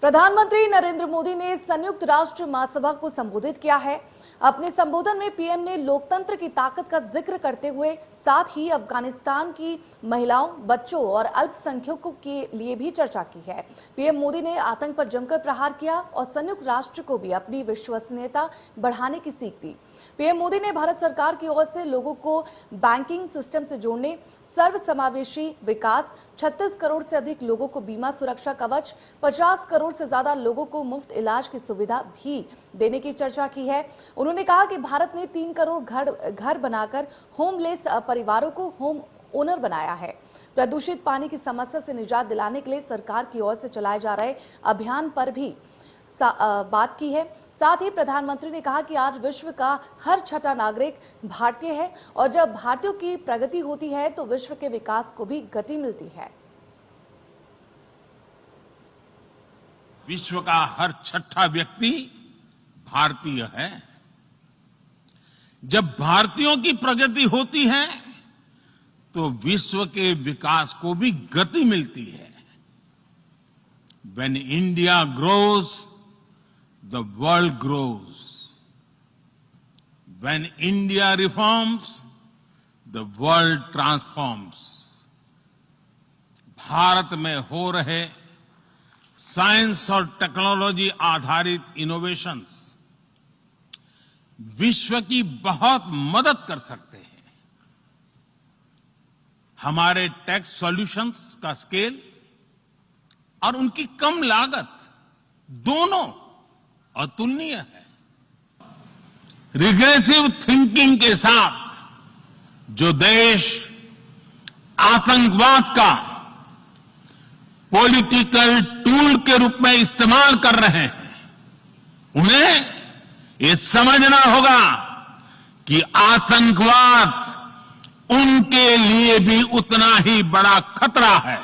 प्रधानमंत्री नरेंद्र मोदी ने संयुक्त राष्ट्र महासभा को संबोधित किया है। अपने संबोधन में पीएम ने लोकतंत्र की ताकत का जिक्र करते हुए साथ ही अफगानिस्तान की महिलाओं, बच्चों और अल्पसंख्यकों के लिए भी चर्चा की है। पीएम मोदी ने आतंक पर जमकर प्रहार किया और संयुक्त राष्ट्र को भी अपनी विश्वसनीयता बढ़ाने की सीख दी। पीएम मोदी ने भारत सरकार की ओर से लोगों को बैंकिंग सिस्टम से जोड़ने, सर्वसमावेशी विकास, 36 करोड़ से अधिक लोगों को बीमा सुरक्षा कवच, 50 करोड़ से ज्यादा लोगों को मुफ्त इलाज की सुविधा भी देने की चर्चा की है। उन्होंने कहा कि भारत ने 3 करोड़ घर बनाकर होमलेस परिवारों को होम ओनर बनाया है। प्रदूषित पानी की समस्या से निजात दिलाने के लिए सरकार की ओर से चलाए जा रहे अभियान पर भी बात की है। साथ ही प्रधानमंत्री ने कहा कि आज विश्व का हर छठा नागरिक भारतीय है और जब भारतीयों की प्रगति होती है तो विश्व के विकास को भी गति मिलती है। विश्व का हर छठा व्यक्ति भारतीय है। जब भारतीयों की प्रगति होती है तो विश्व के विकास को भी गति मिलती है। When India grows, the world grows. When India reforms, the world transforms. Bharat में हो रहे साइंस और टेक्नोलॉजी आधारित इनोवेशंस विश्व की बहुत मदद कर सकते हैं। हमारे टेक सॉल्यूशंस का स्केल और उनकी कम लागत दोनों अतुलनीय है। रिग्रेसिव थिंकिंग के साथ जो देश आतंकवाद का पॉलिटिकल टूल के रूप में इस्तेमाल कर रहे हैं, उन्हें ये समझना होगा कि आतंकवाद उनके लिए भी उतना ही बड़ा खतरा है।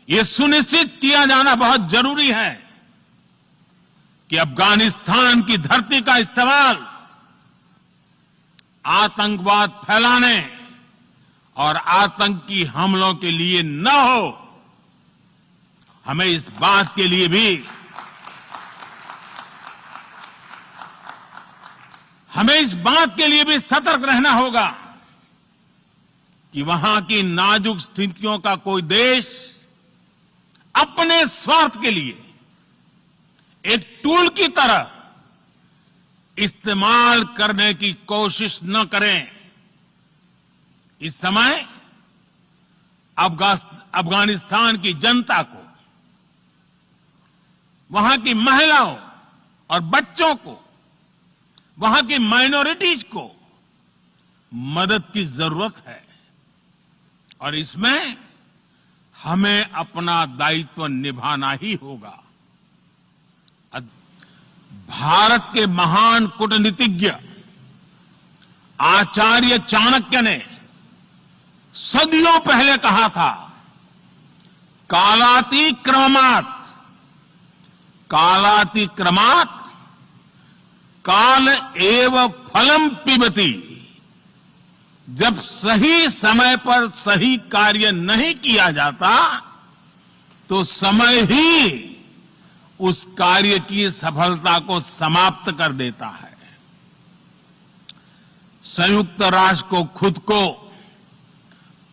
ये सुनिश्चित किया जाना बहुत जरूरी है कि अफगानिस्तान की धरती का इस्तेमाल आतंकवाद फैलाने और आतंकी हमलों के लिए न हो। हमें इस बात के लिए भी सतर्क रहना होगा कि वहां की नाजुक स्थितियों का कोई देश अपने स्वार्थ के लिए एक टूल की तरह इस्तेमाल करने की कोशिश न करें। इस समय अफगानिस्तान की जनता को, वहां की महिलाओं और बच्चों को, वहां की माइनॉरिटीज को मदद की जरूरत है और इसमें हमें अपना दायित्व निभाना ही होगा। भारत के महान कूटनीतिज्ञ आचार्य चाणक्य ने सदियों पहले कहा था, कालातिक्रमात् काल एव फलम पिबति। जब सही समय पर सही कार्य नहीं किया जाता तो समय ही उस कार्य की सफलता को समाप्त कर देता है। संयुक्त राष्ट्र को खुद को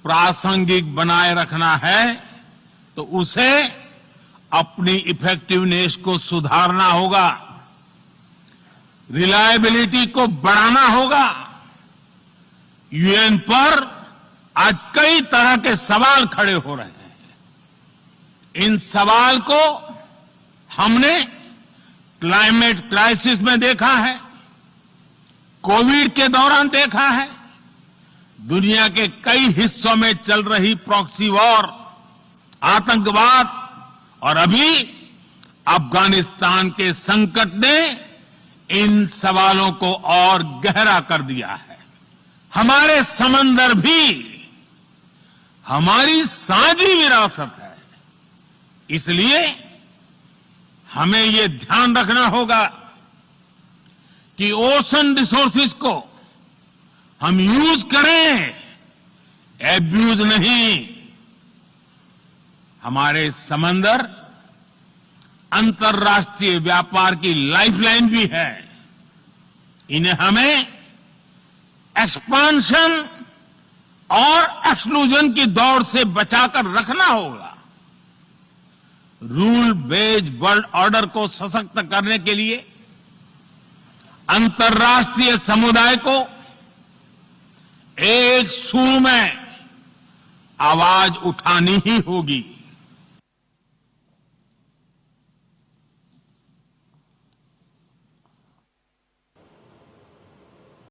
प्रासंगिक बनाए रखना है तो उसे अपनी इफेक्टिवनेस को सुधारना होगा, रिलायबिलिटी को बढ़ाना होगा। यूएन पर आज कई तरह के सवाल खड़े हो रहे हैं। इन सवाल को हमने क्लाइमेट क्राइसिस में देखा है, कोविड के दौरान देखा है, दुनिया के कई हिस्सों में चल रही प्रॉक्सी वॉर, आतंकवाद और अभी अफगानिस्तान के संकट ने इन सवालों को और गहरा कर दिया है। हमारे समंदर भी हमारी साझी विरासत है, इसलिए हमें ये ध्यान रखना होगा कि ओशन रिसोर्सेज को हम यूज करें, एब्यूज नहीं। हमारे समंदर अंतर्राष्ट्रीय व्यापार की लाइफलाइन भी है। इन्हें हमें एक्सपांशन और एक्सक्लूजन की दौड़ से बचाकर रखना होगा। रूल बेस्ड वर्ल्ड ऑर्डर को सशक्त करने के लिए अंतर्राष्ट्रीय समुदाय को एक सुर में आवाज उठानी ही होगी।